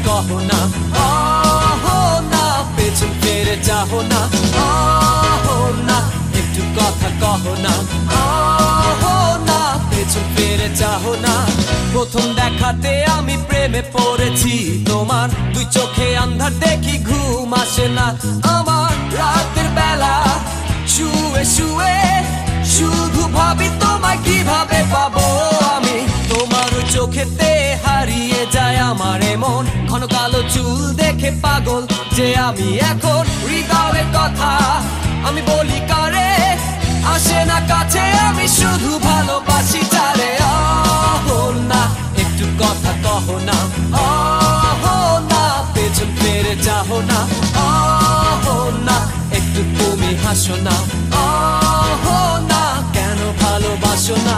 কহো না, না পেছন ফিরে যাও না, না একটু কথা কহো না, না পেছন ফিরে যাও না। প্রথম দেখাতে আমি প্রেমে পড়েছি তোমার, দুই চোখে আন্ধার দেখি ঘুম আসে না আমার। রাতের বেলা শুয়ে শুয়ে শুধু ভাবি তোমায় কিভাবে পাবো আমি। তোমার চোখেতে হারিয়ে যায় আমার মন, ঘন কালো চুল দেখে পাগল যে আমি এখন। হৃদয়ের কথা আমি বলি কারে, আসে না কাছে আমি শুধু ভালোবাসি যারে। না একটু কথা কহো না, না পেছন ফিরে যাও না, না একটু তুমি হাসো না, না কেন ভালোবাসো না।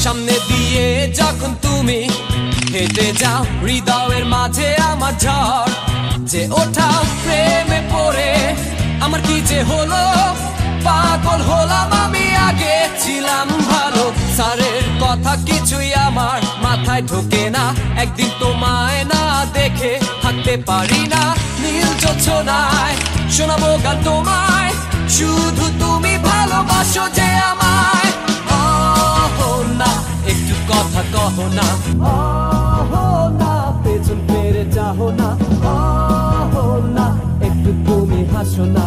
সামনে দিয়ে যখন তুমি হেঁটে যাও, হৃদয়ের মাঝে আমার ঝড় যে ওঠাও। প্রেমে পড়ে আমার কি যে হলো, পাগল হলাম আমি, আগে ছিলাম ভালো। স্যারের কথা কিছুই আমার মাথায় ঢোকে না, একদিন তোমায় না দেখে থাকতে পারি না। নীল জোছনায় শোনাবো গান তোমায়, শুধু তুমি ভালোবাসো যে আমায়। না একটু কথা কহো না, না পেছন ফিরে যাও না, না একটু তুমি হাসো না।